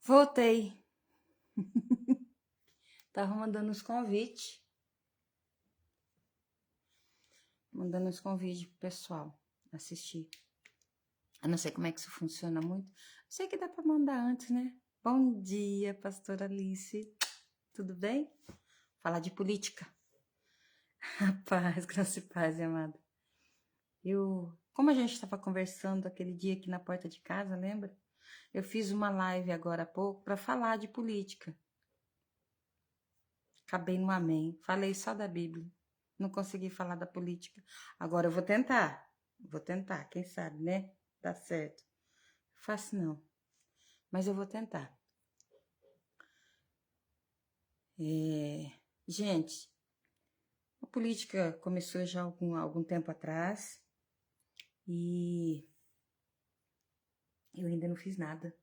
Voltei. Tava mandando os convites. Mandando os convites pro pessoal assistir. Eu não sei como é que isso funciona muito. Sei que dá pra mandar antes, né? Bom dia, pastora Alice. Tudo bem? Falar de política. Paz, graça e paz, amada. Como a gente estava conversando aquele dia aqui na porta de casa, lembra? Eu fiz uma live agora há pouco para falar de política. Acabei no amém. Falei só da Bíblia. Não consegui falar da política. Agora eu vou tentar. Vou tentar, quem sabe, né? Dá certo. Fácil não. Mas eu vou tentar. Gente, a política começou já há algum tempo atrás. E eu ainda não fiz nada.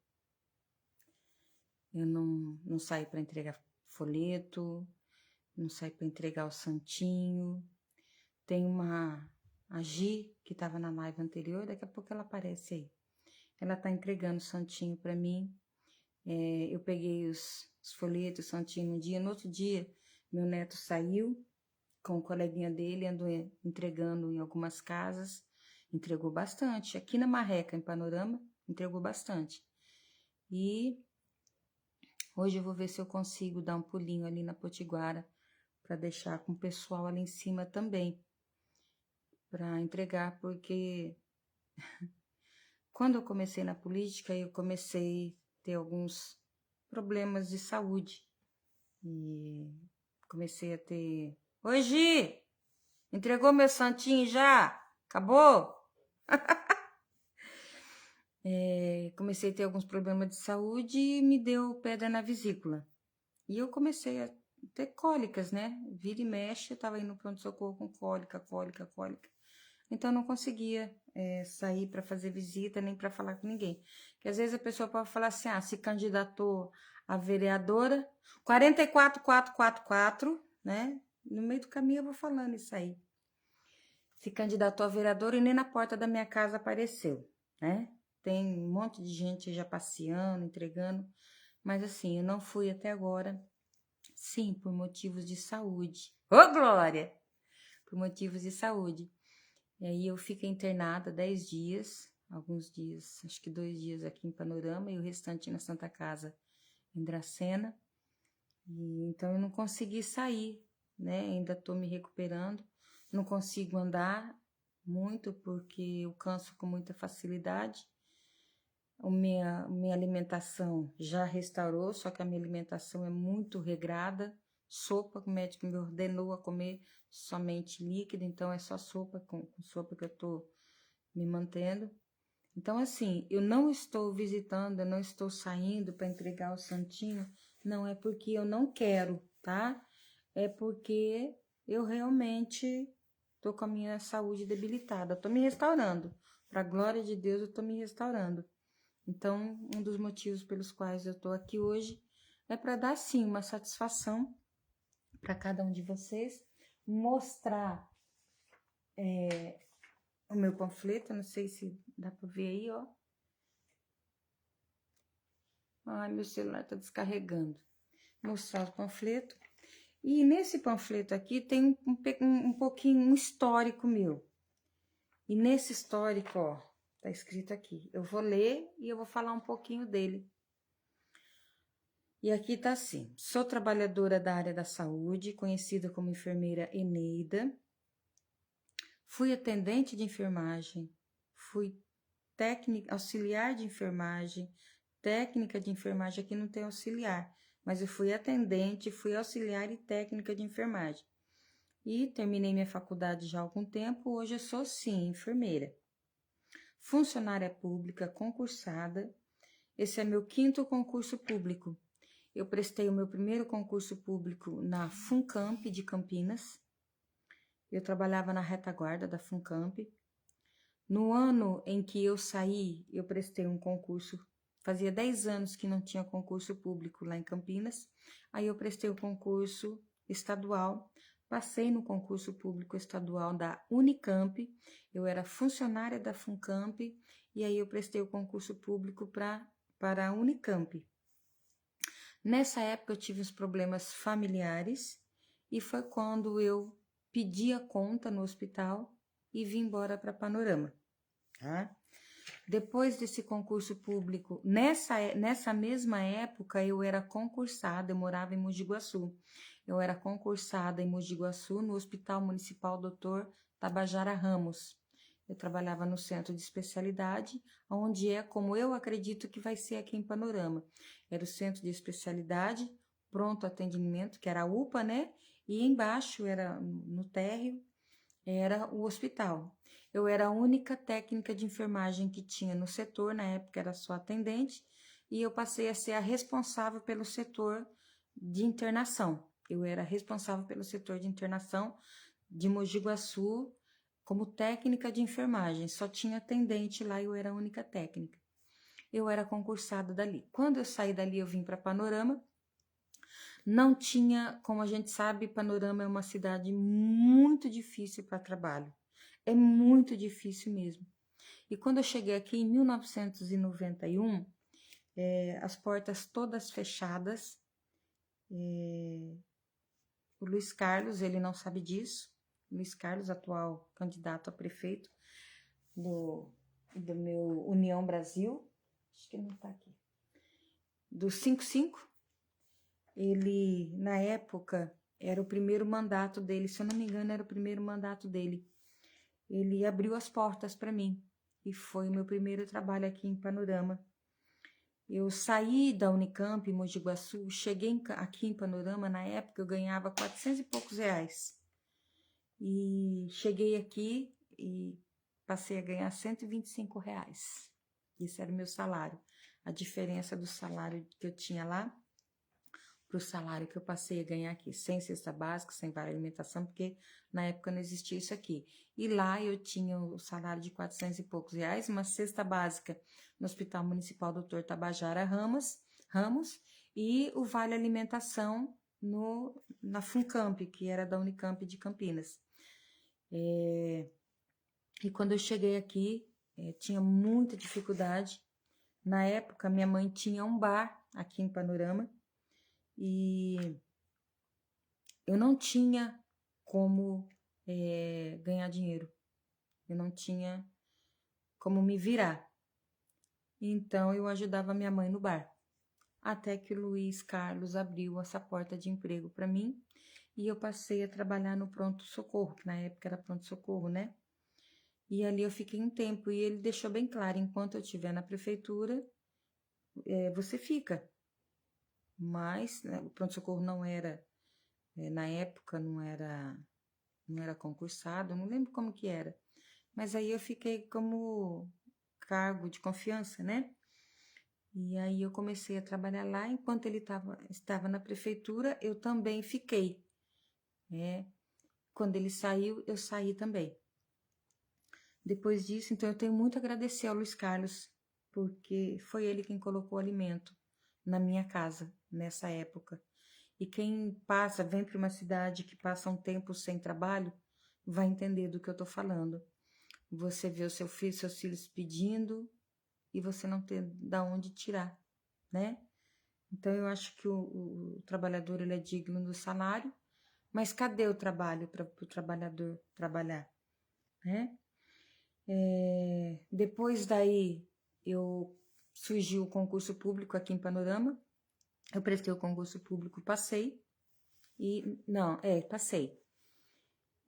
Eu não saí para entregar folheto. Não saí para entregar o santinho. Tem a Gi, que estava na live anterior, daqui a pouco ela aparece aí. Ela tá entregando o santinho para mim. Eu peguei os folhetos, o santinho um dia. No outro dia, meu neto saiu com o coleguinha dele, andou entregando em algumas casas. Entregou bastante. Aqui na Marreca, em Panorama, entregou bastante. E hoje eu vou ver se eu consigo dar um pulinho ali na Potiguara para deixar com o pessoal ali em cima também, para entregar, porque quando eu comecei na política, eu comecei a ter alguns problemas de saúde. E comecei a ter... Oi, Gi! Entregou meu santinho já? Acabou? Comecei a ter alguns problemas de saúde e me deu pedra na vesícula. E eu comecei a ter cólicas, né? Vira e mexe, eu tava indo no pronto-socorro com cólica. Então, eu não conseguia sair para fazer visita, nem para falar com ninguém. Porque às vezes a pessoa pode falar assim, se candidatou a vereadora, 44444, né? No meio do caminho eu vou falando isso aí. Se candidatou a vereadora e nem na porta da minha casa apareceu, né? Tem um monte de gente já passeando, entregando. Mas assim, eu não fui até agora. Sim, por motivos de saúde. Ô, Glória! Por motivos de saúde. E aí eu fiquei internada 10 dias, alguns dias, acho que 2 dias aqui em Panorama e o restante na Santa Casa, em Dracena. E então eu não consegui sair, né? Ainda estou me recuperando. Não consigo andar muito porque eu canso com muita facilidade. Minha alimentação já restaurou, só que a minha alimentação é muito regrada. Sopa, o médico me ordenou a comer somente líquido, então é só sopa, com sopa que eu tô me mantendo. Então, assim, eu não estou visitando, eu não estou saindo para entregar o santinho, não é porque eu não quero, tá? É porque eu realmente tô com a minha saúde debilitada, tô me restaurando. Para a glória de Deus, eu tô me restaurando. Então, um dos motivos pelos quais eu tô aqui hoje é para dar, sim, uma satisfação para cada um de vocês, mostrar o meu panfleto, não sei se dá para ver aí, ó. Ai, meu celular tá descarregando. Mostrar o panfleto. E nesse panfleto aqui tem um pouquinho, um histórico meu. E nesse histórico, ó, tá escrito aqui. Eu vou ler e eu vou falar um pouquinho dele. E aqui tá assim: sou trabalhadora da área da saúde, conhecida como enfermeira Eneida. Fui atendente de enfermagem, fui auxiliar de enfermagem, técnica de enfermagem, aqui não tem auxiliar, mas eu fui atendente, fui auxiliar e técnica de enfermagem. E terminei minha faculdade já há algum tempo, hoje eu sou sim enfermeira. Funcionária pública concursada, esse é meu 5º concurso público. Eu prestei o meu primeiro concurso público na Funcamp de Campinas. Eu trabalhava na retaguarda da Funcamp. No ano em que eu saí, eu prestei um concurso. Fazia 10 anos que não tinha concurso público lá em Campinas. Aí eu prestei o concurso estadual. Passei no concurso público estadual da Unicamp. Eu era funcionária da Funcamp. E aí eu prestei o concurso público para a Unicamp. Nessa época eu tive uns problemas familiares e foi quando eu pedi a conta no hospital e vim embora para Panorama, tá? Depois desse concurso público, nessa mesma época eu era concursada, eu morava em Mogi Guaçu. Eu era concursada em Mogi Guaçu no Hospital Municipal Dr. Tabajara Ramos. Eu trabalhava no centro de especialidade, onde é como eu acredito que vai ser aqui em Panorama. Era o centro de especialidade, pronto atendimento, que era a UPA, né? E embaixo, era no térreo, era o hospital. Eu era a única técnica de enfermagem que tinha no setor, na época era só atendente, e eu passei a ser a responsável pelo setor de internação. Eu era responsável pelo setor de internação de Mogi Guaçu como técnica de enfermagem. Só tinha atendente lá e eu era a única técnica. Eu era concursada dali. Quando eu saí dali, eu vim para Panorama. Não tinha, como a gente sabe, Panorama é uma cidade muito difícil para trabalho. É muito difícil mesmo. E quando eu cheguei aqui em 1991, as portas todas fechadas. O Luiz Carlos, ele não sabe disso. Luiz Carlos, atual candidato a prefeito do meu União Brasil. Acho que ele não está aqui. Do 55. Ele, na época, era o primeiro mandato dele. Se eu não me engano, era o primeiro mandato dele. Ele abriu as portas para mim. E foi o meu primeiro trabalho aqui em Panorama. Eu saí da Unicamp, em Mogi Guaçu, cheguei aqui em Panorama, na época eu ganhava 400 e poucos reais. E cheguei aqui e passei a ganhar 125 reais. Esse era o meu salário. A diferença do salário que eu tinha lá para o salário que eu passei a ganhar aqui, sem cesta básica, sem vale alimentação, porque na época não existia isso aqui. E lá eu tinha o salário de 400 e poucos reais, uma cesta básica no Hospital Municipal Dr. Tabajara Ramos, e o vale alimentação na Funcamp, que era da Unicamp de Campinas. E quando eu cheguei aqui, tinha muita dificuldade. Na época, minha mãe tinha um bar aqui em Panorama, e eu não tinha como ganhar dinheiro. Eu não tinha como me virar. Então, eu ajudava minha mãe no bar. Até que o Luiz Carlos abriu essa porta de emprego para mim e eu passei a trabalhar no pronto-socorro, que na época era pronto-socorro, né? E ali eu fiquei um tempo e ele deixou bem claro, enquanto eu estiver na prefeitura, você fica. Mas, né, o pronto-socorro não era, na época não era concursado, não lembro como que era. Mas aí eu fiquei como cargo de confiança, né? E aí eu comecei a trabalhar lá, enquanto ele estava na prefeitura, eu também fiquei, né? Quando ele saiu, eu saí também. Depois disso, então eu tenho muito a agradecer ao Luiz Carlos, porque foi ele quem colocou o alimento na minha casa, nessa época. E quem vem para uma cidade que passa um tempo sem trabalho, vai entender do que eu tô falando. Você vê seus filhos pedindo e você não tem da onde tirar, né? Então eu acho que o trabalhador ele é digno do salário, mas cadê o trabalho para o trabalhador trabalhar, né? Depois daí surgiu o concurso público aqui em Panorama. Eu prestei o concurso público, passei. Passei.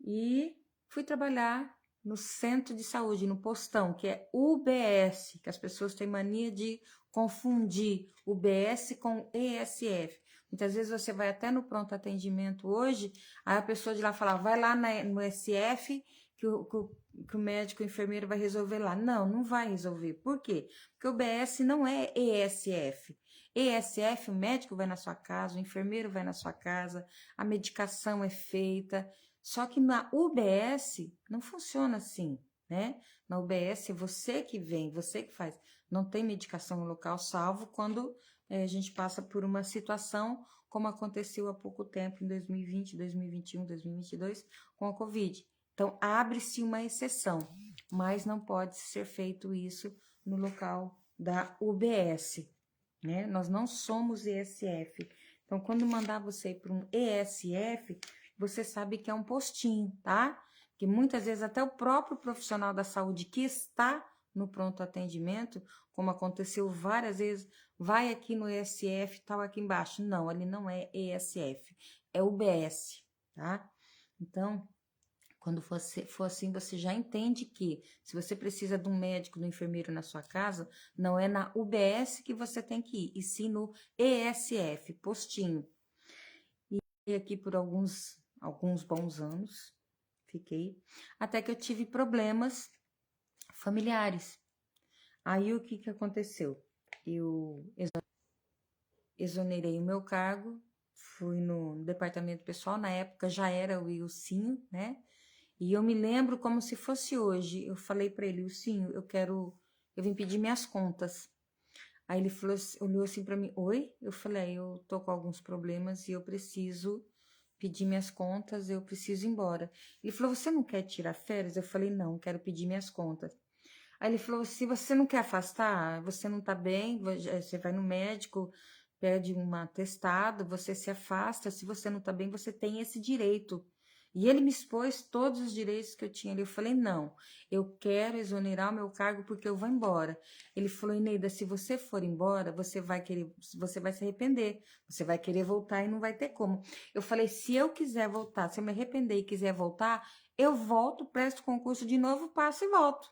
E fui trabalhar no centro de saúde, no postão, que é UBS, que as pessoas têm mania de confundir UBS com ESF. Muitas vezes você vai até no pronto atendimento hoje, aí a pessoa de lá fala, vai lá no SF, que o médico, o enfermeiro vai resolver lá. Não, não vai resolver. Por quê? Porque o UBS não é ESF. ESF, o médico vai na sua casa, o enfermeiro vai na sua casa, a medicação é feita. Só que na UBS não funciona assim, né? Na UBS é você que vem, você que faz. Não tem medicação no local, salvo quando a gente passa por uma situação como aconteceu há pouco tempo, em 2020, 2021, 2022, com a Covid. Então, abre-se uma exceção, mas não pode ser feito isso no local da UBS. né? Nós não somos ESF. Então, quando mandar você ir para um ESF, você sabe que é um postinho, tá? Que muitas vezes até o próprio profissional da saúde que está no pronto atendimento, como aconteceu várias vezes, vai aqui no ESF, tal aqui embaixo. Não, ali não é ESF, é UBS, tá? Então, quando for assim, você já entende que se você precisa de um médico, de um enfermeiro na sua casa, não é na UBS que você tem que ir, e sim no ESF, postinho. E aqui por alguns bons anos, fiquei, até que eu tive problemas familiares. Aí o que aconteceu? Eu exonerei o meu cargo, fui no departamento pessoal, na época já era o Ilcinho, né? E eu me lembro como se fosse hoje. Eu falei para ele, Ilcinho, eu vim pedir minhas contas. Aí ele falou, olhou assim para mim, oi? Eu falei, eu tô com alguns problemas e eu preciso pedir minhas contas, eu preciso ir embora. Ele falou, você não quer tirar férias? Eu falei, não, quero pedir minhas contas. Aí ele falou, se você não quer afastar, você não tá bem, você vai no médico, pede um atestado, você se afasta, se você não tá bem, você tem esse direito. E ele me expôs todos os direitos que eu tinha ali. Eu falei, não, eu quero exonerar o meu cargo porque eu vou embora. Ele falou, Eneida, se você for embora, você vai se arrepender. Você vai querer voltar e não vai ter como. Eu falei, se eu quiser voltar, se eu me arrepender e quiser voltar, eu volto, presto concurso de novo, passo e volto.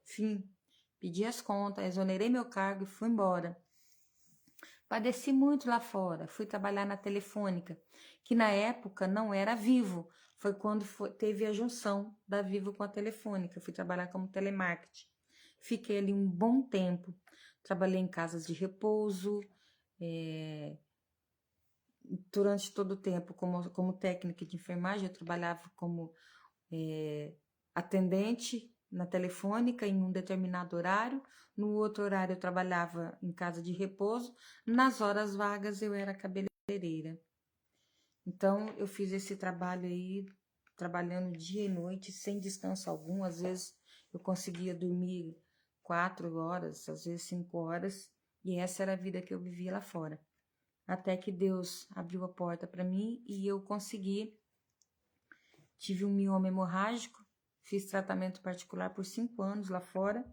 Fim. Pedi as contas, exonerei meu cargo e fui embora. Padeci muito lá fora. Fui trabalhar na Telefônica, que na época não era Vivo. Foi quando teve a junção da Vivo com a Telefônica. Fui trabalhar como telemarketing. Fiquei ali um bom tempo. Trabalhei em casas de repouso, durante todo o tempo como técnica de enfermagem. Eu trabalhava como atendente na Telefônica em um determinado horário. No outro horário eu trabalhava em casa de repouso. Nas horas vagas eu era cabeleireira. Então eu fiz esse trabalho aí, trabalhando dia e noite, sem descanso algum. Às vezes eu conseguia dormir 4 horas, às vezes 5 horas. E essa era a vida que eu vivia lá fora. Até que Deus abriu a porta para mim e eu consegui. Tive um mioma hemorrágico, fiz tratamento particular por 5 anos lá fora,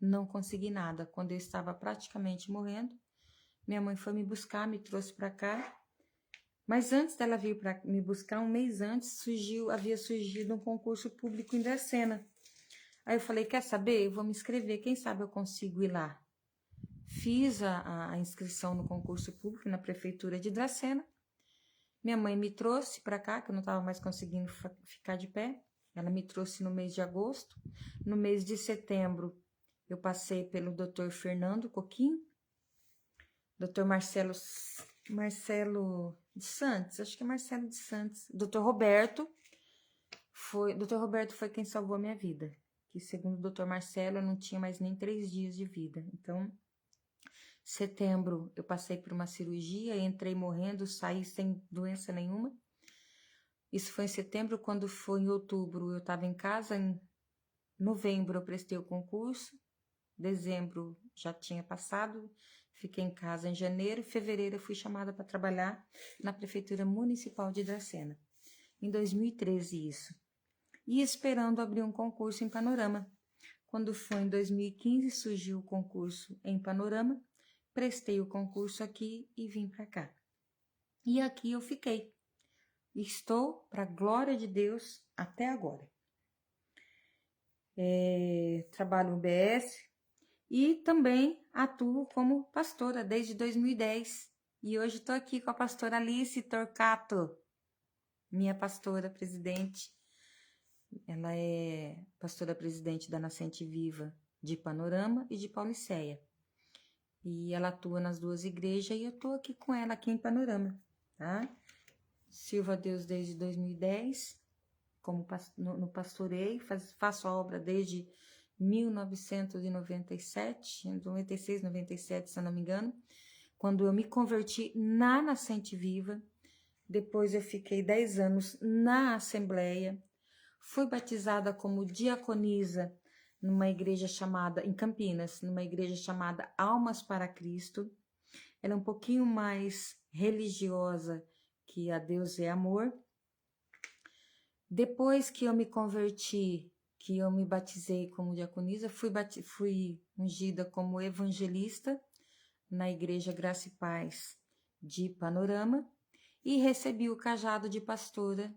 não consegui nada. Quando eu estava praticamente morrendo, minha mãe foi me buscar, me trouxe para cá. Mas antes dela vir para me buscar, um mês antes, havia surgido um concurso público em Dracena. Aí eu falei, quer saber? Eu vou me inscrever, quem sabe eu consigo ir lá. Fiz a inscrição no concurso público na prefeitura de Dracena. Minha mãe me trouxe para cá, que eu não estava mais conseguindo ficar de pé. Ela me trouxe no mês de agosto. No mês de setembro, eu passei pelo Dr. Fernando Coquinho, Dr. Marcelo de Santos, acho que é Marcelo de Santos, Dr. Roberto. Dr. Roberto foi quem salvou a minha vida. Que segundo o Dr. Marcelo, eu não tinha mais nem 3 dias de vida. Então, setembro, eu passei por uma cirurgia, entrei morrendo, saí sem doença nenhuma. Isso foi em setembro. Quando foi em outubro, eu estava em casa. Em novembro, eu prestei o concurso. Dezembro já tinha passado. Fiquei em casa em janeiro. Fevereiro, eu fui chamada para trabalhar na Prefeitura Municipal de Dracena. Em 2013, isso. E esperando abrir um concurso em Panorama. Quando foi em 2015, surgiu o concurso em Panorama. Prestei o concurso aqui e vim para cá. E aqui eu fiquei. Estou, para a glória de Deus, até agora. Trabalho no BS e também atuo como pastora desde 2010. E hoje estou aqui com a pastora Alice Torcato, minha pastora presidente. Ela é pastora presidente da Nascente Viva de Panorama e de Pauliceia. E ela atua nas 2 igrejas e eu estou aqui com ela aqui em Panorama, tá? Sirvo a Deus desde 2010, como no pastoreio, faço a obra desde 1997, 96, 97, se eu não me engano, quando eu me converti na Nascente Viva. Depois eu fiquei 10 anos na Assembleia, fui batizada como diaconisa numa igreja chamada, em Campinas, numa igreja chamada Almas para Cristo. ela é um pouquinho mais religiosa que a Deus é Amor. Depois que eu me converti, que eu me batizei como diaconisa, fui ungida como evangelista na Igreja Graça e Paz de Panorama e recebi o cajado de pastora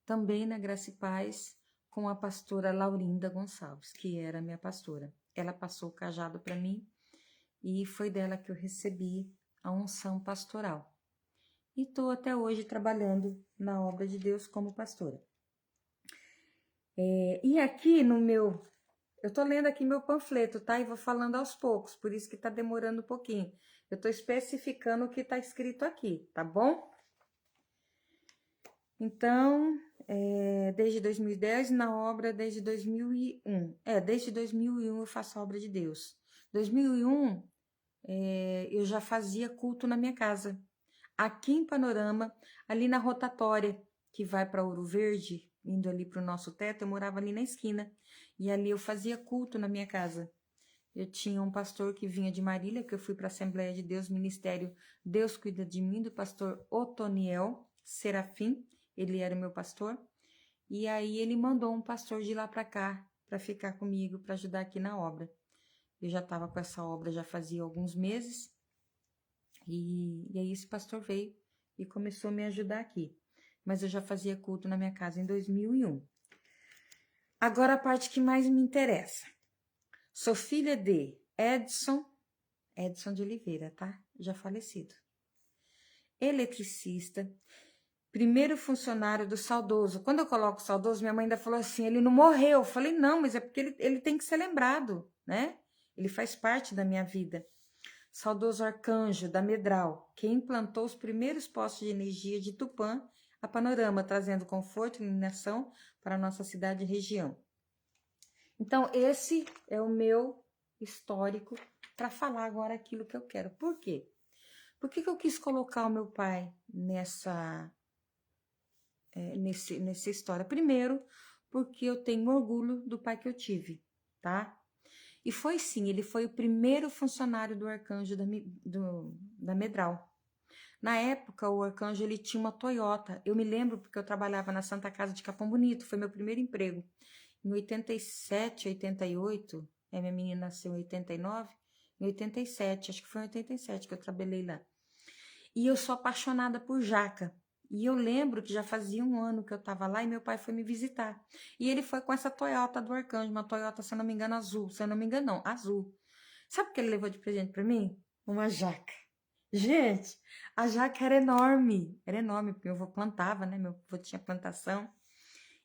também na Graça e Paz com a pastora Laurinda Gonçalves, que era minha pastora. Ela passou o cajado para mim e foi dela que eu recebi a unção pastoral. E estou até hoje trabalhando na obra de Deus como pastora. E aqui no meu... Eu estou lendo aqui meu panfleto, tá? E vou falando aos poucos, por isso que está demorando um pouquinho. Eu estou especificando o que está escrito aqui, tá bom? Então, desde 2010, na obra desde 2001. Desde 2001 eu faço a obra de Deus. 2001, eu já fazia culto na minha casa. Aqui em Panorama, ali na rotatória, que vai para Ouro Verde, indo ali para o nosso teto, eu morava ali na esquina. E ali eu fazia culto na minha casa. Eu tinha um pastor que vinha de Marília, que eu fui para a Assembleia de Deus, Ministério Deus Cuida de Mim, do pastor Otoniel Serafim. Ele era o meu pastor. E aí ele mandou um pastor de lá para cá, para ficar comigo, para ajudar aqui na obra. Eu já estava com essa obra já fazia alguns meses. E aí esse pastor veio e começou a me ajudar aqui. Mas eu já fazia culto na minha casa em 2001. Agora a parte que mais me interessa. Sou filha de Edson de Oliveira, tá? Já falecido. Eletricista, primeiro funcionário do saudoso. Quando eu coloco saudoso, minha mãe ainda falou assim, ele não morreu. Eu falei, não, mas é porque ele tem que ser lembrado, né? Ele faz parte da minha vida. Saudoso Arcanjo da Medral, que implantou os primeiros postos de energia de Tupã a Panorama, trazendo conforto e iluminação para a nossa cidade e região. Então, esse é o meu histórico para falar agora aquilo que eu quero. Por quê? Por que eu quis colocar o meu pai nessa história? Primeiro, porque eu tenho orgulho do pai que eu tive, tá? E foi sim, ele foi o primeiro funcionário do Arcanjo da Medral. Na época, o Arcanjo ele tinha uma Toyota. Eu me lembro porque eu trabalhava na Santa Casa de Capão Bonito, foi meu primeiro emprego. Em 87, 88, minha menina nasceu em 89, em 87, acho que foi em 87 que eu trabalhei lá. E eu sou apaixonada por jaca. E eu lembro que já fazia um ano que eu estava lá e meu pai foi me visitar. E ele foi com essa Toyota do Arcanjo, uma Toyota, se eu não me engano, azul. Se eu não me engano, não, azul. Sabe o que ele levou de presente para mim? Uma jaca. Gente, a jaca era enorme. Era enorme, porque meu avô plantava, né? Meu avô tinha plantação.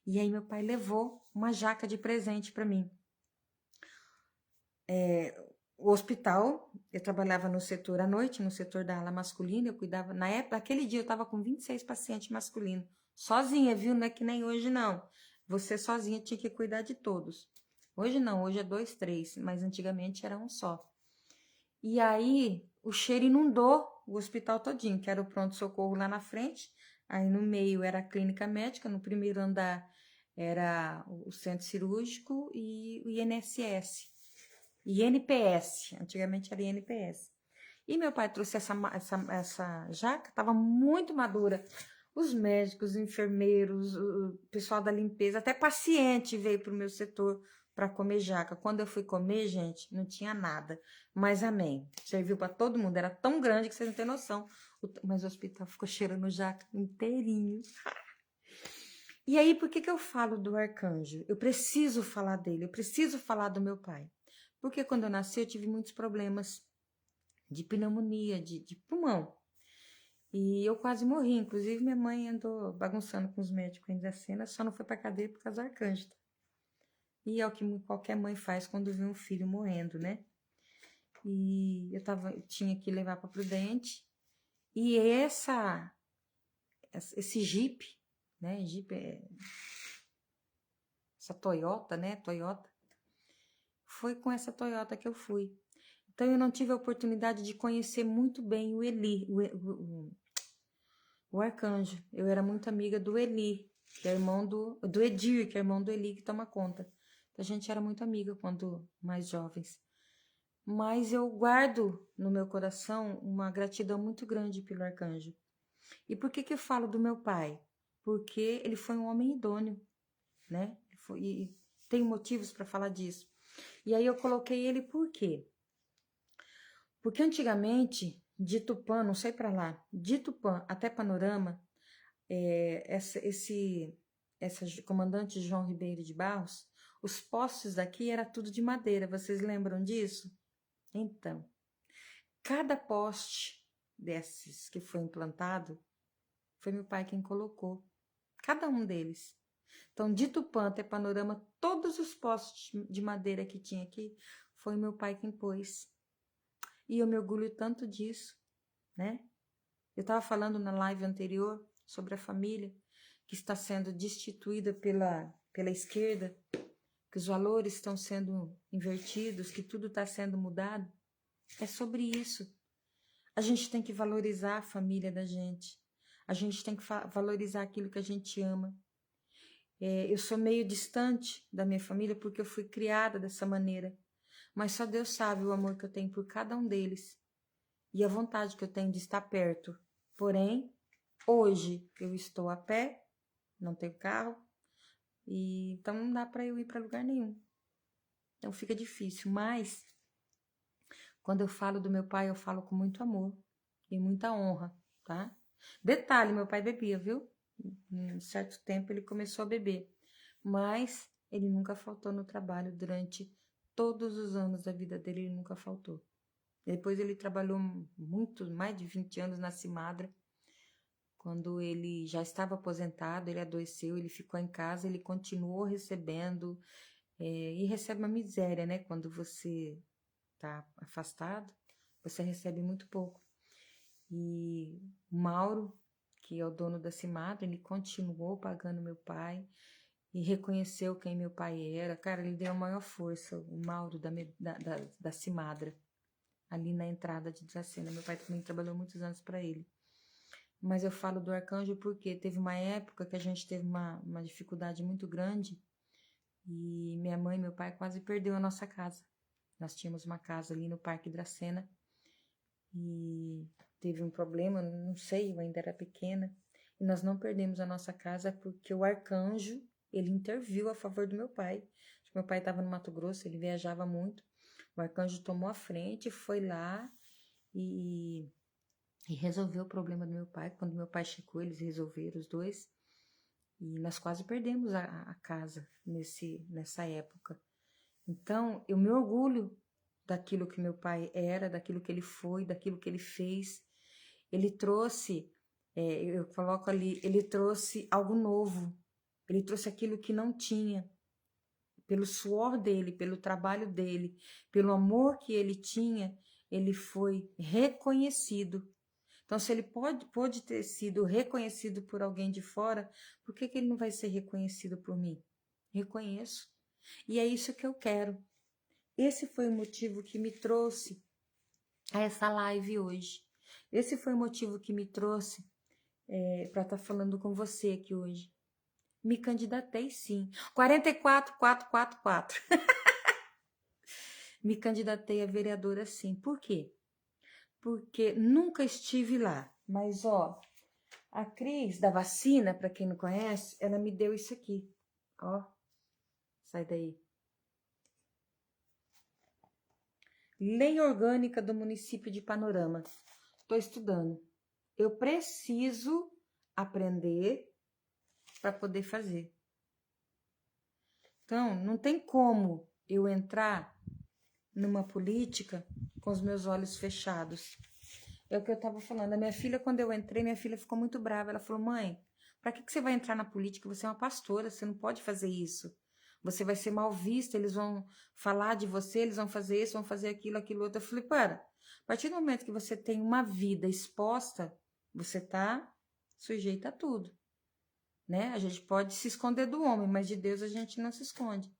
E aí meu pai levou uma jaca de presente para mim. O hospital, eu trabalhava no setor à noite, no setor da ala masculina, eu cuidava, na época, aquele dia eu estava com 26 pacientes masculinos, sozinha, viu? Não é que nem hoje, não. Você sozinha tinha que cuidar de todos. Hoje não, hoje é 2, 3, mas antigamente era um só. E aí, o cheiro inundou o hospital todinho, que era o pronto-socorro lá na frente, aí no meio era a clínica médica, no primeiro andar era o centro cirúrgico e o INSS. INPS, antigamente era INPS. E meu pai trouxe essa jaca, estava muito madura. Os médicos, os enfermeiros, o pessoal da limpeza, até paciente veio para o meu setor para comer jaca. Quando eu fui comer, gente, não tinha nada. Mas amém. Serviu para todo mundo. Era tão grande que vocês não têm noção. Mas o hospital ficou cheirando jaca inteirinho. E aí, por que eu falo do Arcanjo? Eu preciso falar dele, eu preciso falar do meu pai. Porque quando eu nasci, eu tive muitos problemas de pneumonia, de pulmão. E eu quase morri. Inclusive, minha mãe andou bagunçando com os médicos ainda da cena, só não foi pra cadeia por causa do Arcanjo. E é o que qualquer mãe faz quando vê um filho morrendo, né? E eu tinha que levar pra Prudente. E esse Jeep, né? Jeep essa Toyota, né? Toyota. Foi com essa Toyota que eu fui. Então, eu não tive a oportunidade de conhecer muito bem o Eli, o Arcanjo. Eu era muito amiga do Eli, que é irmão do Edir, que é irmão do Eli, que toma conta. Então, a gente era muito amiga quando mais jovens. mas eu guardo no meu coração uma gratidão muito grande pelo arcanjo. E por que eu falo do meu pai? Porque ele foi um homem idôneo, né? E tem motivos para falar disso. E aí eu coloquei ele por quê? Porque antigamente, de Tupã, não sei para lá, de Tupã até Panorama, essa comandante João Ribeiro de Barros, os postes daqui era tudo de madeira, vocês lembram disso? Então, cada poste desses que foi implantado, foi meu pai quem colocou. Cada um deles. Então, de Tupã até Panorama, todos os postes de madeira que tinha aqui, foi meu pai quem pôs. E eu me orgulho tanto disso, né? Eu estava falando na live anterior sobre a família que está sendo destituída pela esquerda, que os valores estão sendo invertidos, que tudo está sendo mudado. É sobre isso. A gente tem que valorizar a família da gente. A gente tem que valorizar aquilo que a gente ama. Eu sou meio distante da minha família porque eu fui criada dessa maneira. Mas só Deus sabe o amor que eu tenho por cada um deles e a vontade que eu tenho de estar perto. Porém, hoje eu estou a pé, não tenho carro, e então não dá para eu ir para lugar nenhum. Então fica difícil. Mas quando eu falo do meu pai, eu falo com muito amor e muita honra, tá? Detalhe, meu pai bebia, viu? Em certo tempo ele começou a beber, mas ele nunca faltou no trabalho durante todos os anos da vida dele, ele nunca faltou. Depois ele trabalhou muito, mais de 20 anos na Cimadra. Quando ele já estava aposentado, ele adoeceu, ele ficou em casa, ele continuou recebendo, e recebe uma miséria, né? Quando você está afastado, você recebe muito pouco. E o Mauro, que é o dono da Cimadra, ele continuou pagando meu pai e reconheceu quem meu pai era. Cara, ele deu a maior força, o Mauro da Cimadra, ali na entrada de Dracena. Meu pai também trabalhou muitos anos para ele. Mas eu falo do arcanjo porque teve uma época que a gente teve uma dificuldade muito grande e minha mãe e meu pai quase perdeu a nossa casa. Nós tínhamos uma casa ali no Parque Dracena e teve um problema, não sei, eu ainda era pequena, e nós não perdemos a nossa casa porque o arcanjo, ele interviu a favor do meu pai. Meu pai estava no Mato Grosso, ele viajava muito, o arcanjo tomou a frente, foi lá e resolveu o problema do meu pai. Quando meu pai chegou, eles resolveram os dois, e nós quase perdemos a casa nessa época. Então, eu me orgulho daquilo que meu pai era, daquilo que ele foi, daquilo que ele fez. Ele trouxe, eu coloco ali, ele trouxe algo novo. Ele trouxe aquilo que não tinha. Pelo suor dele, pelo trabalho dele, pelo amor que ele tinha, ele foi reconhecido. Então, se ele pode ter sido reconhecido por alguém de fora, por que ele não vai ser reconhecido por mim? Reconheço. E é isso que eu quero. Esse foi o motivo que me trouxe a essa live hoje. Esse foi o motivo que me trouxe para estar falando com você aqui hoje. Me candidatei sim. 44444. Me candidatei a vereadora sim. Por quê? Porque nunca estive lá. Mas, ó, a Cris da vacina, para quem não conhece, ela me deu isso aqui. Ó, sai daí. Lei Orgânica do Município de Panorama. Estou estudando. Eu preciso aprender para poder fazer. Então, não tem como eu entrar numa política com os meus olhos fechados. É o que eu estava falando. A minha filha, quando eu entrei, minha filha ficou muito brava. Ela falou, mãe, para que você vai entrar na política? Você é uma pastora, você não pode fazer isso. Você vai ser mal vista, eles vão falar de você, eles vão fazer isso, vão fazer aquilo, aquilo outro. Eu falei, para, a partir do momento que você tem uma vida exposta, você tá sujeita a tudo, né? A gente pode se esconder do homem, mas de Deus a gente não se esconde.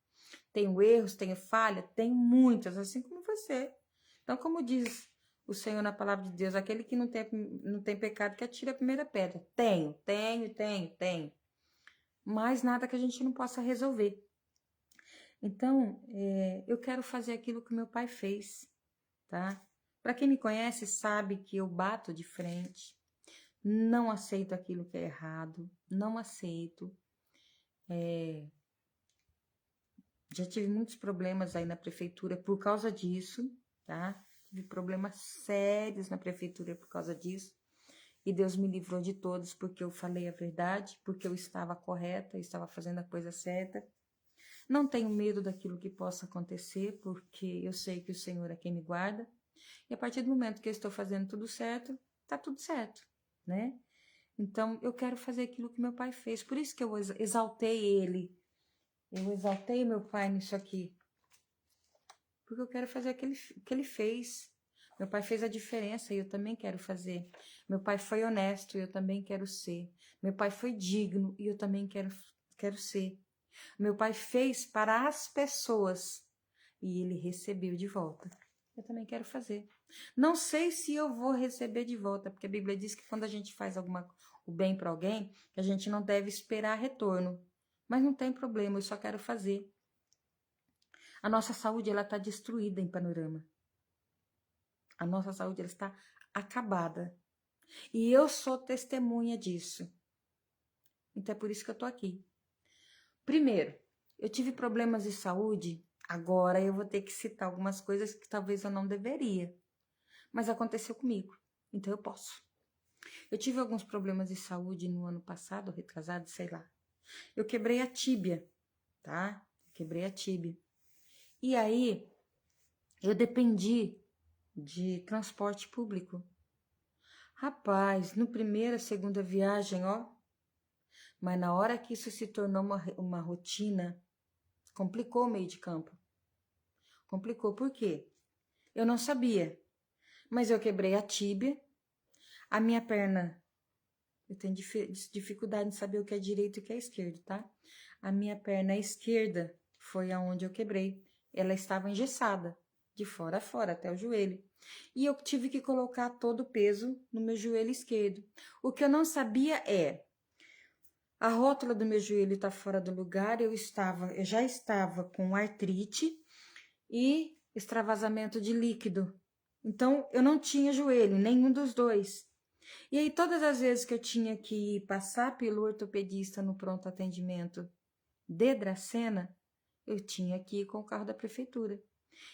Tenho erros, tenho falha, tenho muitas, assim como você. Então, como diz o Senhor na palavra de Deus, aquele que não tem pecado que atire a primeira pedra. Tenho. Mas nada que a gente não possa resolver. Então, eu quero fazer aquilo que meu pai fez. tá? Para quem me conhece sabe que eu bato de frente, não aceito aquilo que é errado, não aceito. Já tive muitos problemas aí na prefeitura por causa disso, tá? Tive problemas sérios na prefeitura por causa disso. E Deus me livrou de todos porque eu falei a verdade, porque eu estava correta, eu estava fazendo a coisa certa. Não tenho medo daquilo que possa acontecer, porque eu sei que o Senhor é quem me guarda. E a partir do momento que eu estou fazendo tudo certo, tá tudo certo, né? Então, eu quero fazer aquilo que meu pai fez. Por isso que eu exaltei ele. Eu exaltei meu pai nisso aqui. Porque eu quero fazer aquilo que ele fez. Meu pai fez a diferença e eu também quero fazer. Meu pai foi honesto e eu também quero ser. Meu pai foi digno e eu também quero ser. Meu pai fez para as pessoas e ele recebeu de volta. Eu também quero fazer. Não sei se eu vou receber de volta, porque a Bíblia diz que quando a gente faz o bem para alguém, a gente não deve esperar retorno. Mas não tem problema, eu só quero fazer. A nossa saúde ela está destruída em Panorama. A nossa saúde ela está acabada. E eu sou testemunha disso. Então é por isso que eu tô aqui. Primeiro, eu tive problemas de saúde. Agora eu vou ter que citar algumas coisas que talvez eu não deveria. Mas aconteceu comigo. Então eu posso. Eu tive alguns problemas de saúde no ano passado, retrasado, sei lá. Eu quebrei a tíbia, tá? Quebrei a tíbia. E aí, eu dependi de transporte público. Rapaz, no primeira, segunda viagem, ó. Mas na hora que isso se tornou uma rotina, complicou o meio de campo. Complicou, por quê? Eu não sabia. Mas eu quebrei a tíbia, a minha perna. Eu tenho dificuldade em saber o que é direito e o que é esquerdo, tá? A minha perna esquerda foi aonde eu quebrei. Ela estava engessada, de fora a fora, até o joelho. E eu tive que colocar todo o peso no meu joelho esquerdo. O que eu não sabia é, a rótula do meu joelho está fora do lugar, eu já estava com artrite e extravasamento de líquido. Então, eu não tinha joelho, nenhum dos dois. E aí, todas as vezes que eu tinha que passar pelo ortopedista no pronto atendimento de Dracena, eu tinha que ir com o carro da prefeitura.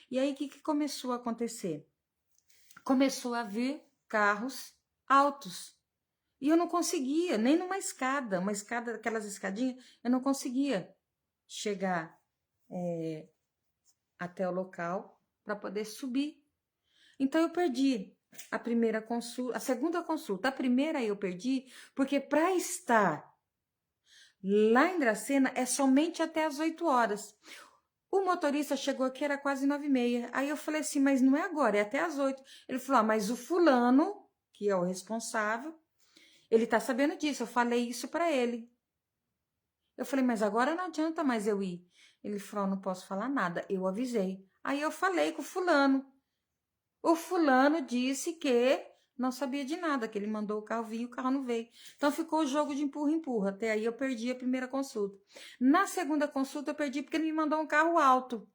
E aí, o que começou a acontecer? Começou a vir carros altos. E eu não conseguia, nem numa escada, aquelas escadinhas, eu não conseguia chegar até o local para poder subir. Então eu perdi a primeira consulta, a segunda consulta. A primeira eu perdi porque para estar lá em Dracena é somente até as 8 horas. O motorista chegou aqui, era quase 9h30. Aí eu falei assim, mas não é agora, é até as 8. Ele falou, mas o fulano, que é o responsável, ele tá sabendo disso, eu falei isso para ele. Eu falei, mas agora não adianta mais eu ir. Ele falou, não posso falar nada, eu avisei. Aí eu falei com o fulano. O fulano disse que não sabia de nada, que ele mandou o carro vir e o carro não veio. Então ficou o jogo de empurra-empurra. Até aí eu perdi a primeira consulta. Na segunda consulta eu perdi porque ele me mandou um carro alto,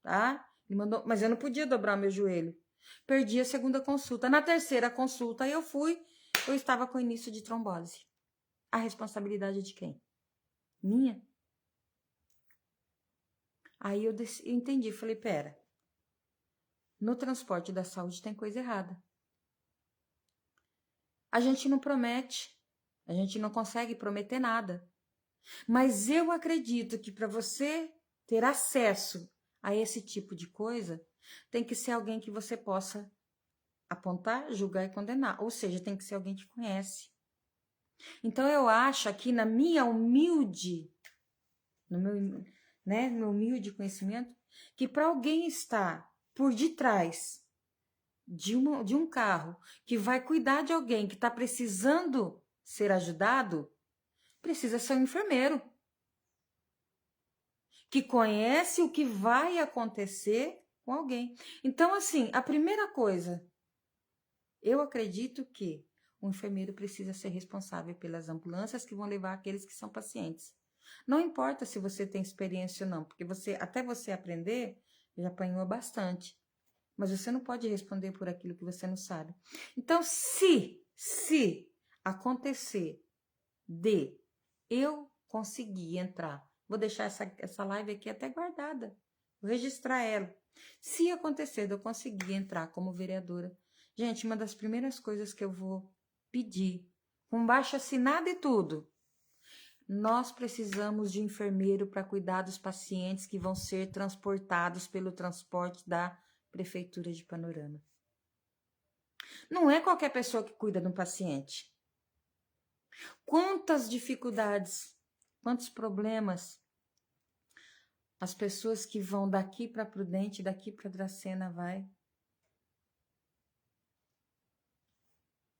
tá? Ele mandou, mas eu não podia dobrar meu joelho. Perdi a segunda consulta. Na terceira consulta eu estava com início de trombose. A responsabilidade é de quem? Minha? Aí eu entendi, falei, pera, no transporte da saúde tem coisa errada. A gente não promete, a gente não consegue prometer nada. Mas eu acredito que para você ter acesso a esse tipo de coisa, tem que ser alguém que você possa apontar, julgar e condenar. Ou seja, tem que ser alguém que conhece. Então eu acho aqui no meu humilde conhecimento, que para alguém estar por detrás de um carro que vai cuidar de alguém que está precisando ser ajudado, precisa ser um enfermeiro que conhece o que vai acontecer com alguém. Então, assim, a primeira coisa, eu acredito que o enfermeiro precisa ser responsável pelas ambulâncias que vão levar aqueles que são pacientes. Não importa se você tem experiência ou não, porque até você aprender, já apanhou bastante. Mas você não pode responder por aquilo que você não sabe. Então, se acontecer de eu conseguir entrar, vou deixar essa live aqui até guardada, vou registrar ela. Se acontecer de eu conseguir entrar como vereadora, gente, uma das primeiras coisas que eu vou pedir, com baixo assinado e tudo, nós precisamos de enfermeiro para cuidar dos pacientes que vão ser transportados pelo transporte da Prefeitura de Panorama. Não é qualquer pessoa que cuida de um paciente. Quantas dificuldades, quantos problemas as pessoas que vão daqui para Prudente, daqui para Dracena vai.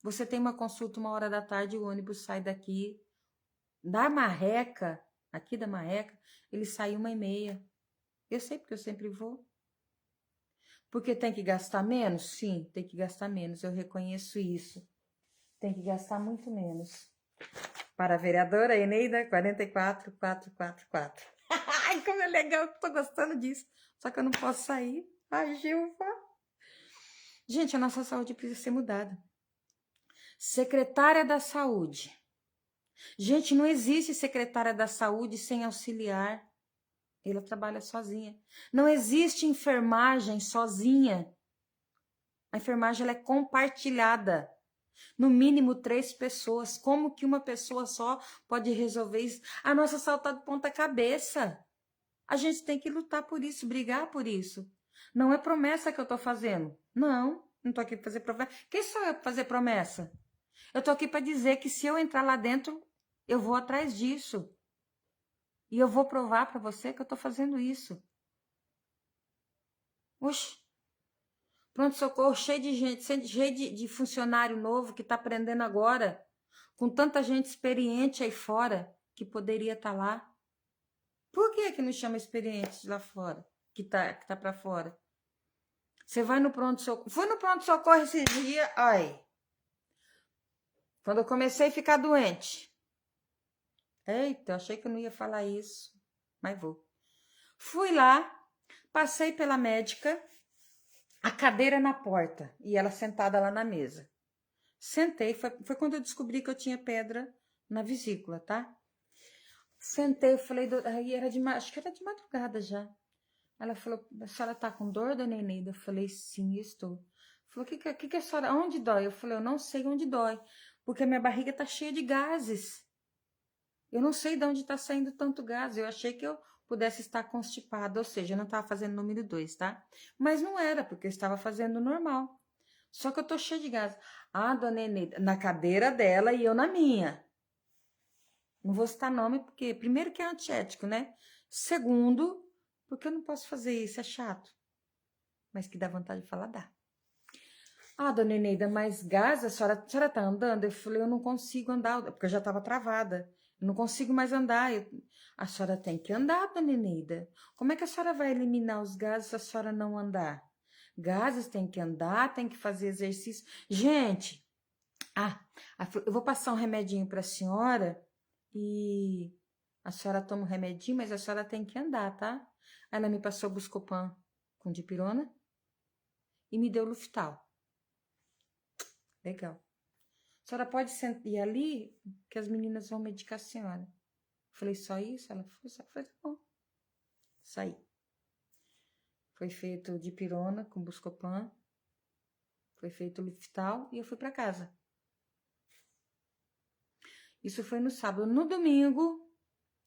Você tem uma consulta 1h da tarde, o ônibus sai daqui da Marreca, aqui da Marreca, ele sai 1h30. Eu sei porque eu sempre vou. Porque tem que gastar menos? Sim, tem que gastar menos, eu reconheço isso. Tem que gastar muito menos. Para a vereadora Eneida, 44444. Ai, como é legal, eu tô gostando disso. Só que eu não posso sair. Ai, Gilva. Gente, a nossa saúde precisa ser mudada. Secretária da Saúde. Gente, não existe secretária da Saúde sem auxiliar. Ela trabalha sozinha. Não existe enfermagem sozinha. A enfermagem ela é compartilhada. No mínimo 3 pessoas. Como que uma pessoa só pode resolver isso? A nossa saúde está de ponta cabeça. A gente tem que lutar por isso, brigar por isso. Não é promessa que eu estou fazendo. Não estou aqui para fazer promessa. Quem sou eu para fazer promessa? Eu estou aqui para dizer que se eu entrar lá dentro, eu vou atrás disso. E eu vou provar para você que eu estou fazendo isso. Oxe. Pronto-socorro cheio de gente, cheio de funcionário novo que está aprendendo agora. Com tanta gente experiente aí fora que poderia estar lá. Por que não chama experiente de lá fora? Que tá para fora? Você vai no pronto-socorro. Fui no pronto-socorro esse dia. Ai. Quando eu comecei a ficar doente. Eita, eu achei que eu não ia falar isso. Mas vou. Fui lá. Passei pela médica. A cadeira na porta. E ela sentada lá na mesa. Sentei. Foi quando eu descobri que eu tinha pedra na vesícula, tá? Sentei, falei, aí acho que era de madrugada já. Ela falou, a senhora tá com dor, dona Eneida? Eu falei, sim, estou. Falou, o que a senhora, onde dói? Eu falei, eu não sei onde dói, porque a minha barriga tá cheia de gases. Eu não sei de onde tá saindo tanto gás. Eu achei que eu pudesse estar constipada, ou seja, eu não tava fazendo número 2, tá? Mas não era, porque eu estava fazendo normal. Só que eu tô cheia de gás. Ah, dona Eneida, na cadeira dela e eu na minha. Não vou citar nome, porque primeiro que é antiético, né? Segundo, porque eu não posso fazer isso, é chato. Mas que dá vontade de falar, dá. Ah, dona Eneida, mas gás, a senhora tá andando? Eu falei, eu não consigo andar, porque eu já estava travada. Eu não consigo mais andar. A senhora tem que andar, dona Eneida. Como é que a senhora vai eliminar os gases se a senhora não andar? Gases tem que andar, tem que fazer exercício. Gente, eu vou passar um remedinho para a senhora e a senhora toma o remedinho, mas a senhora tem que andar, tá? Ela me passou Buscopan com dipirona e me deu Luftal. Legal. A senhora pode ir ali que as meninas vão medicar a senhora. Falei, só isso? Ela falou, só. Falei, tá bom. Saí. Foi feito dipirona com Buscopan. Foi feito Luftal e eu fui para casa. Isso foi no sábado. No domingo,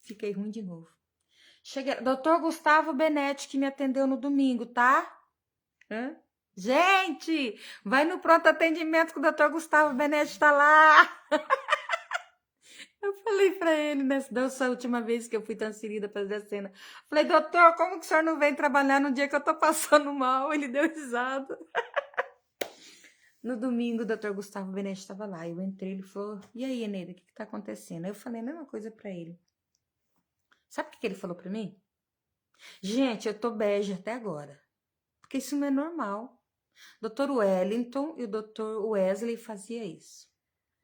fiquei ruim de novo. Cheguei, doutor Gustavo Benetti, que me atendeu no domingo, tá? Hã? Gente, vai no pronto atendimento que o doutor Gustavo Benetti tá lá. Eu falei pra ele dessa última vez que eu fui transferida pra Dracena. Falei, doutor, como que o senhor não vem trabalhar no dia que eu tô passando mal? Ele deu risada. No domingo, o doutor Gustavo Benetti estava lá. Eu entrei, ele falou, e aí, Eneida, o que tá acontecendo? Eu falei a mesma coisa pra ele. Sabe o que ele falou pra mim? Gente, eu tô bege até agora. Porque isso não é normal. Dr. Wellington e o Dr. Wesley faziam isso.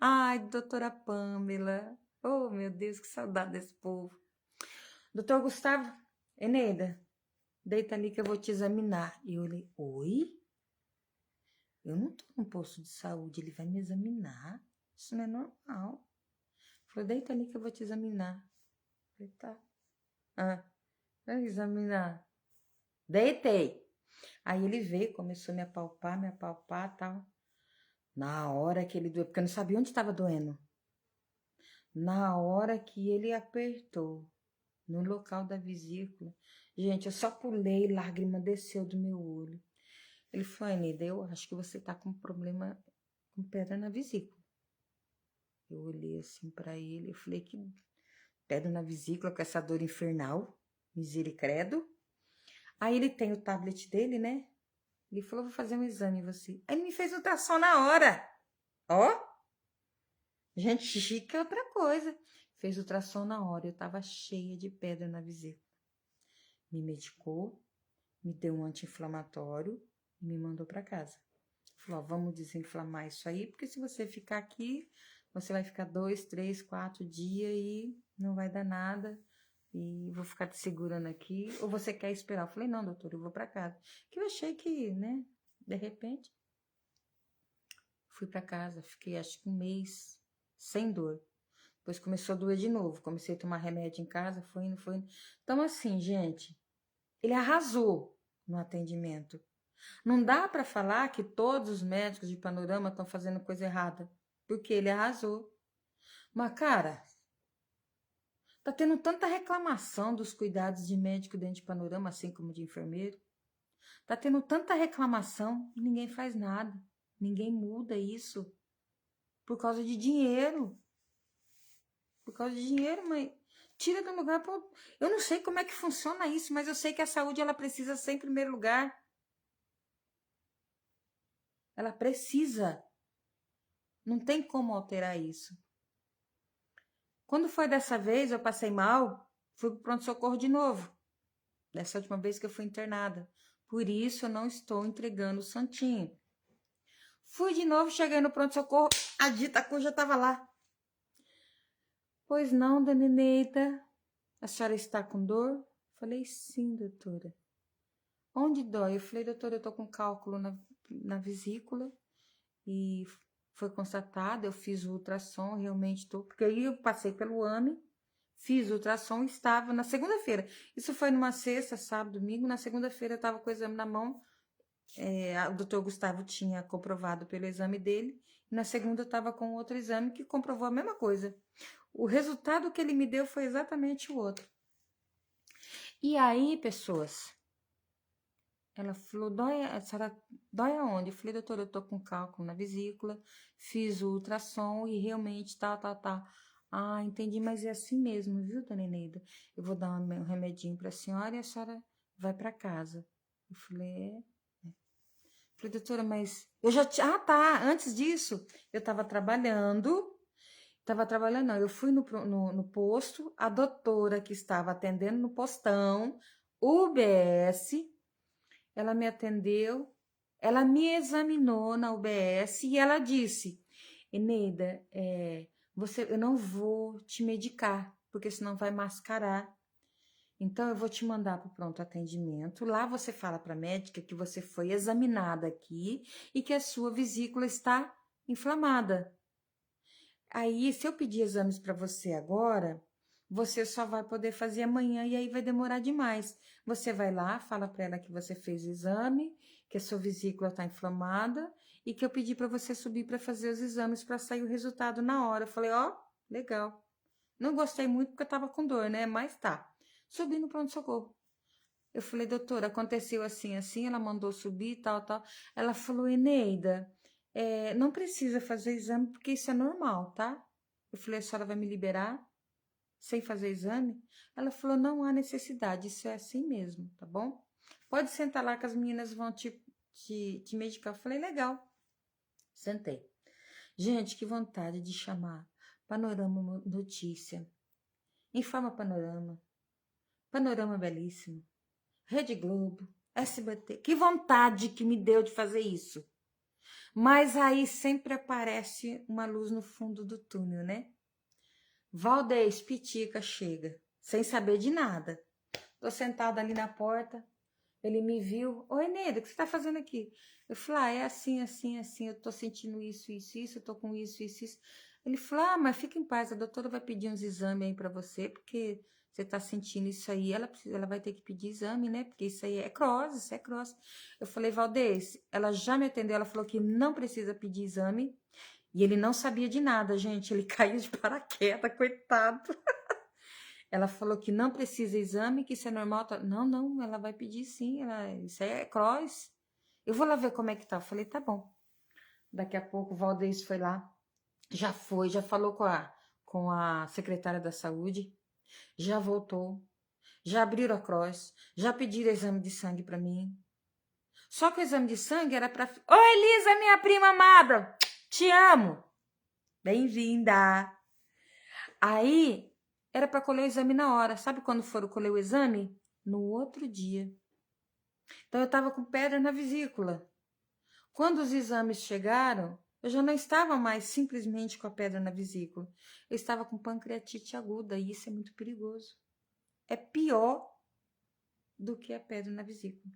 Ai, doutora Pamela. Oh, meu Deus, que saudade desse povo. Doutor Gustavo, Eneida, deita ali que eu vou te examinar. E eu falei, oi? eu não tô no posto de saúde, ele vai me examinar. Isso não é normal. Falei, deita ali que eu vou te examinar. Falei, tá. Ah, vai examinar. Deitei. Aí ele veio, começou a me apalpar e tal. Na hora que ele doeu, porque eu não sabia onde estava doendo. Na hora que ele apertou no local da vesícula, gente, eu só pulei, lágrima desceu do meu olho. Ele falou, Eneida, eu acho que você tá com problema com pedra na vesícula. Eu olhei assim pra ele, eu falei, que pedra na vesícula com essa dor infernal, misericredo. Aí ele tem o tablet dele, né? Ele falou, vou fazer um exame em você. Aí ele me fez ultrassom na hora. Ó, gente, chique é outra coisa. Fez ultrassom na hora, eu tava cheia de pedra na vesícula. Me medicou, me deu um anti-inflamatório e me mandou pra casa. Falou, ó, vamos desinflamar isso aí, porque se você ficar aqui, você vai ficar 2, 3, 4 dias e não vai dar nada. E vou ficar te segurando aqui. Ou você quer esperar? Eu falei, não, doutor, eu vou pra casa. Que eu achei que, né, de repente, fui pra casa. Fiquei acho que um mês sem dor. Depois começou a doer de novo. Comecei a tomar remédio em casa, foi indo, foi indo. Então, assim, gente, ele arrasou no atendimento. Não dá para falar que todos os médicos de Panorama estão fazendo coisa errada, porque ele arrasou. Mas, cara, tá tendo tanta reclamação dos cuidados de médico dentro de Panorama, assim como de enfermeiro. Tá tendo tanta reclamação e ninguém faz nada. Ninguém muda isso por causa de dinheiro. Por causa de dinheiro, mãe. Tira do lugar. Pô. Eu não sei como é que funciona isso, mas eu sei que a saúde ela precisa ser em primeiro lugar. Ela precisa. Não tem como alterar isso. Quando foi dessa vez, eu passei mal, fui pro pronto-socorro de novo. Dessa última vez que eu fui internada. Por isso eu não estou entregando o santinho. Fui de novo, cheguei no pronto-socorro, a dita cuja estava lá. Pois não, dona Eneida, a senhora está com dor? Falei, sim, doutora. Onde dói? Eu falei, doutora, eu tô com cálculo na vesícula e foi constatado, eu fiz o ultrassom, realmente tô, porque aí eu passei pelo AME, fiz o ultrassom e estava na segunda-feira. Isso foi numa sexta, sábado, domingo, na segunda-feira eu estava com o exame na mão, o doutor Gustavo tinha comprovado pelo exame dele, e na segunda eu estava com outro exame que comprovou a mesma coisa. O resultado que ele me deu foi exatamente o outro. E aí, pessoas, ela falou, a senhora dói aonde? Eu falei, doutora, eu tô com cálculo na vesícula, fiz o ultrassom e realmente tá. Ah, entendi, mas é assim mesmo, viu, dona Eneida? Eu vou dar um remedinho pra senhora e a senhora vai pra casa. Eu falei, Falei, doutora, mas eu já tinha. Ah, tá. Antes disso, eu tava trabalhando. Não, eu fui no posto, a doutora que estava atendendo no postão, UBS, ela me atendeu, ela me examinou na UBS e ela disse, Eneida, eu não vou te medicar, porque senão vai mascarar. Então, eu vou te mandar para o pronto atendimento. Lá você fala para a médica que você foi examinada aqui e que a sua vesícula está inflamada. Aí, se eu pedir exames para você agora, você só vai poder fazer amanhã e aí vai demorar demais. Você vai lá, fala para ela que você fez o exame, que a sua vesícula está inflamada e que eu pedi para você subir para fazer os exames para sair o resultado na hora. Eu falei, ó, legal. Não gostei muito porque eu estava com dor, né? Mas tá. Subi no pronto-socorro. Eu falei, doutora, aconteceu assim, assim, ela mandou subir, tal. Ela falou, Eneida, não precisa fazer exame porque isso é normal, tá? Eu falei, a senhora vai me liberar sem fazer exame? Ela falou, não há necessidade, isso é assim mesmo, tá bom? Pode sentar lá que as meninas vão te medicar. Eu falei, legal. Sentei. Gente, que vontade de chamar Panorama Notícia. Informa Panorama. Panorama Belíssimo. Rede Globo, SBT. Que vontade que me deu de fazer isso. Mas aí sempre aparece uma luz no fundo do túnel, né? Valdez Pitica chega, sem saber de nada. Tô sentada ali na porta, Ele me viu. Oi, Neida, o que você tá fazendo aqui? Eu falei, é assim, assim, assim, eu tô sentindo isso, isso, isso, eu tô com isso, isso, isso. Ele falou, mas fica em paz, a doutora vai pedir uns exames aí pra você, porque você tá sentindo isso aí, ela vai ter que pedir exame, né? Porque isso aí é cross, isso é cross. Eu falei, Valdez, ela já me atendeu, ela falou que não precisa pedir exame, e ele não sabia de nada, gente, ele caiu de paraquedas, coitado. Ela falou que não precisa exame, que isso é normal. Não, não, ela vai pedir sim, isso aí é cross. Eu vou lá ver como é que tá. Eu falei, tá bom. Daqui a pouco o Valdez foi lá, já falou com a secretária da saúde, já voltou, já abriram a cross, já pediram exame de sangue para mim. Só que o exame de sangue era para... Oi, Elisa, minha prima amada! Te amo! Bem-vinda! Aí, era para colher o exame na hora. Sabe quando foram colher o exame? No outro dia. Então, eu estava com pedra na vesícula. Quando os exames chegaram, eu já não estava mais simplesmente com a pedra na vesícula. Eu estava com pancreatite aguda e isso é muito perigoso. É pior do que a pedra na vesícula.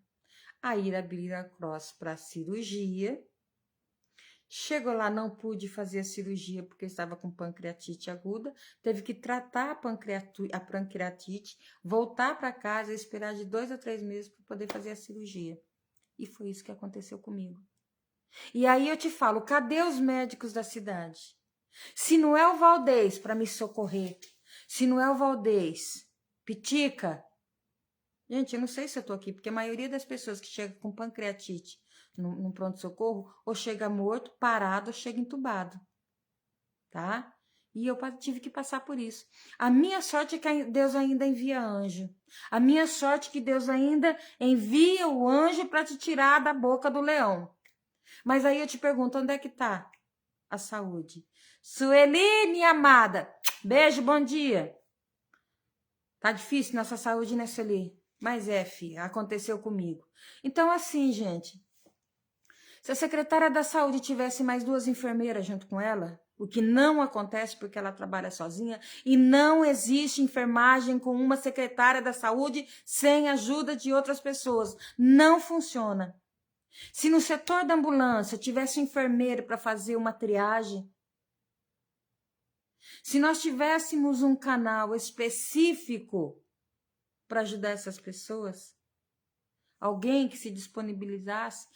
Aí, abriram a cross para cirurgia. Chegou lá, não pude fazer a cirurgia porque eu estava com pancreatite aguda. Teve que tratar a pancreatite, voltar para casa e esperar de 2 a 3 meses para poder fazer a cirurgia. E foi isso que aconteceu comigo. E aí eu te falo, cadê os médicos da cidade? Se não é o Valdez para me socorrer, se não é o Valdez, Pitica. Gente, eu não sei se eu tô aqui, porque a maioria das pessoas que chegam com pancreatite no pronto-socorro, ou chega morto, parado, ou chega entubado, tá? E eu tive que passar por isso. A minha sorte é que Deus ainda envia anjo. A minha sorte é que Deus ainda envia o anjo para te tirar da boca do leão. Mas aí eu te pergunto, onde é que tá a saúde? Sueli, minha amada, beijo, bom dia. Tá difícil nossa saúde, né, Sueli? Mas filha, aconteceu comigo. Então, assim, gente, se a secretária da saúde tivesse mais 2 enfermeiras junto com ela, o que não acontece porque ela trabalha sozinha, e não existe enfermagem com uma secretária da saúde sem ajuda de outras pessoas. Não funciona. Se no setor da ambulância tivesse um enfermeiro para fazer uma triagem, se nós tivéssemos um canal específico para ajudar essas pessoas, alguém que se disponibilizasse,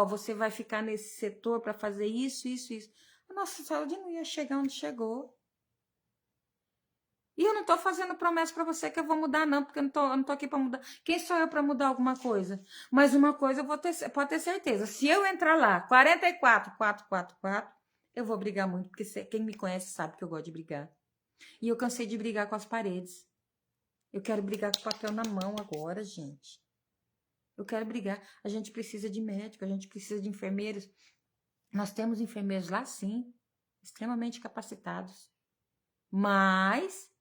você vai ficar nesse setor para fazer isso, isso, isso. A nossa saúde não ia chegar onde chegou. E eu não estou fazendo promessa para você que eu vou mudar, não, porque eu não tô aqui para mudar. Quem sou eu para mudar alguma coisa? Mas uma coisa pode ter certeza. Se eu entrar lá, 44444, eu vou brigar muito, porque quem me conhece sabe que eu gosto de brigar. E eu cansei de brigar com as paredes. Eu quero brigar com o papel na mão agora, gente. Eu quero brigar. A gente precisa de médico, a gente precisa de enfermeiros. Nós temos enfermeiros lá, sim, extremamente capacitados. Mas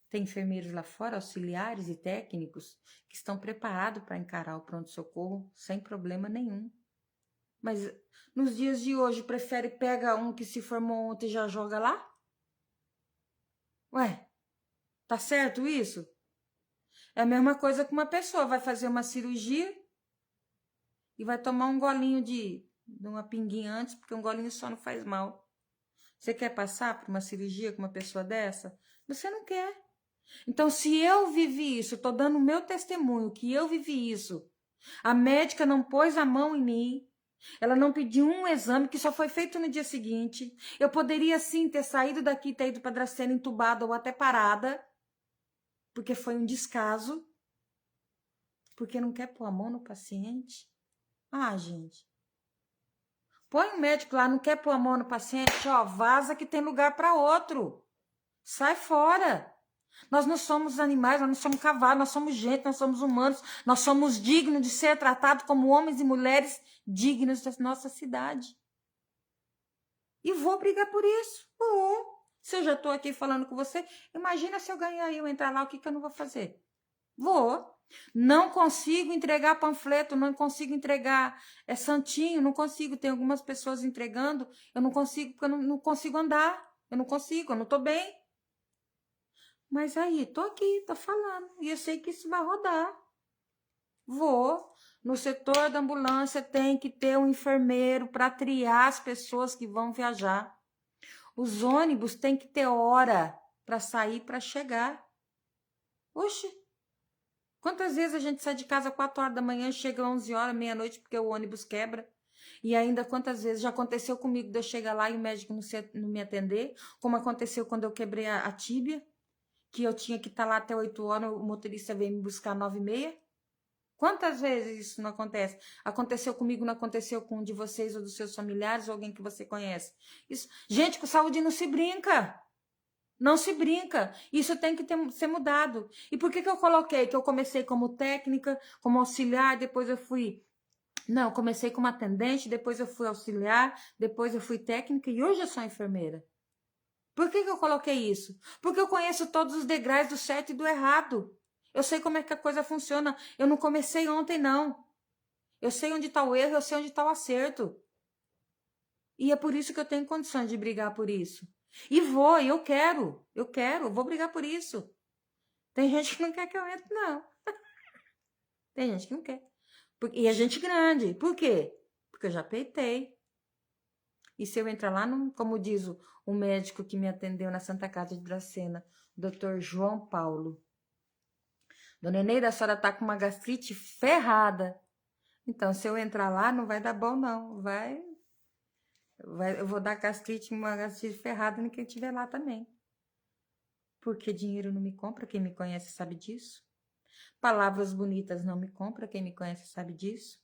tem enfermeiros lá fora, auxiliares e técnicos, que estão preparados para encarar o pronto-socorro sem problema nenhum. Mas nos dias de hoje, prefere pegar um que se formou ontem e já joga lá? Ué, tá certo isso? É a mesma coisa que uma pessoa vai fazer uma cirurgia e vai tomar um golinho de uma pinguinha antes, porque um golinho só não faz mal. Você quer passar por uma cirurgia com uma pessoa dessa? Você não quer. Então, se eu vivi isso, estou dando o meu testemunho que eu vivi isso, a médica não pôs a mão em mim, ela não pediu um exame que só foi feito no dia seguinte. Eu poderia sim ter saído daqui, ter ido para Dracena entubada ou até parada, porque foi um descaso, porque não quer pôr a mão no paciente. Ah, gente. Põe um médico lá, não quer pôr a mão no paciente, vaza que tem lugar para outro. Sai fora. Nós não somos animais, nós não somos cavalos, nós somos gente, nós somos humanos, nós somos dignos de ser tratados como homens e mulheres dignos da nossa cidade. E vou brigar por isso. Se eu já estou aqui falando com você, imagina se eu ganhar e eu entrar lá, o que eu não vou fazer? Vou. Não consigo entregar panfleto, não consigo entregar santinho, não consigo. Tem algumas pessoas entregando, eu não consigo, porque eu não consigo andar. Eu não consigo, eu não estou bem. Mas aí, tô aqui, tô falando. E eu sei que isso vai rodar. Vou. No setor da ambulância tem que ter um enfermeiro para triar as pessoas que vão viajar. Os ônibus têm que ter hora para sair, para chegar. Oxe, quantas vezes a gente sai de casa 4 horas da manhã e chega 11 horas, meia-noite, porque o ônibus quebra? E ainda quantas vezes já aconteceu comigo de eu chegar lá e o médico não me atender, como aconteceu quando eu quebrei a tíbia, que eu tinha que estar lá até 8 horas, o motorista veio me buscar 9h30. Quantas vezes isso não acontece? Aconteceu comigo, não aconteceu com um de vocês ou dos seus familiares ou alguém que você conhece? Isso, gente, com saúde não se brinca. Não se brinca. Isso tem que ser mudado. E por que eu coloquei que eu comecei como técnica, como auxiliar, depois eu fui... Não, eu comecei como atendente, depois eu fui auxiliar, depois eu fui técnica e hoje eu sou enfermeira. Por que eu coloquei isso? Porque eu conheço todos os degraus do certo e do errado. Eu sei como é que a coisa funciona. Eu não comecei ontem, não. Eu sei onde está o erro, eu sei onde está o acerto. E é por isso que eu tenho condições de brigar por isso. E eu quero, vou brigar por isso. Tem gente que não quer que eu entre, não. Tem gente que não quer. E é gente grande. Por quê? Porque eu já peitei. E se eu entrar lá, como diz o médico que me atendeu na Santa Casa de Dracena, Dr. João Paulo. Dona Eneida, a senhora tá com uma gastrite ferrada. Então, se eu entrar lá, não vai dar bom, não. Eu vou dar uma gastrite ferrada em quem estiver lá também. Porque dinheiro não me compra, quem me conhece sabe disso. Palavras bonitas não me compra, quem me conhece sabe disso.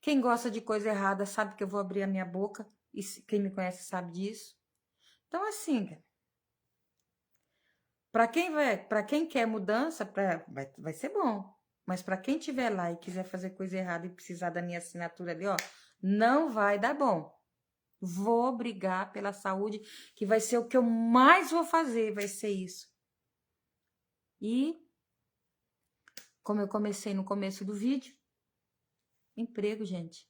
Quem gosta de coisa errada sabe que eu vou abrir a minha boca, e quem me conhece sabe disso. Então, assim, para quem quer mudança, vai ser bom. Mas para quem estiver lá e quiser fazer coisa errada e precisar da minha assinatura ali, ó, não vai dar bom. Vou brigar pela saúde, que vai ser o que eu mais vou fazer, vai ser isso. E, como eu comecei no começo do vídeo, emprego, gente.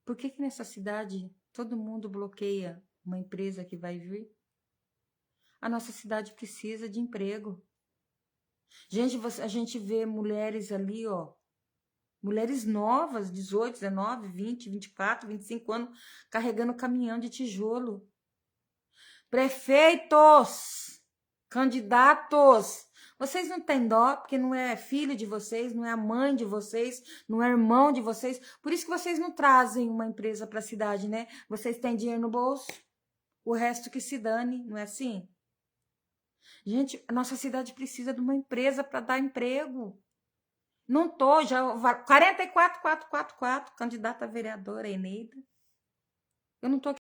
Por que nessa cidade todo mundo bloqueia uma empresa que vai vir? A nossa cidade precisa de emprego. Gente, a gente vê mulheres ali, ó, mulheres novas, 18, 19, 20, 24, 25 anos, carregando caminhão de tijolo. Prefeitos, candidatos, vocês não têm dó, porque não é filho de vocês, não é a mãe de vocês, não é irmão de vocês. Por isso que vocês não trazem uma empresa para a cidade, né? Vocês têm dinheiro no bolso, o resto que se dane, não é assim? Gente, a nossa cidade precisa de uma empresa para dar emprego. Não tô, já 44, 444, candidata a vereadora Eneida. Eu não tô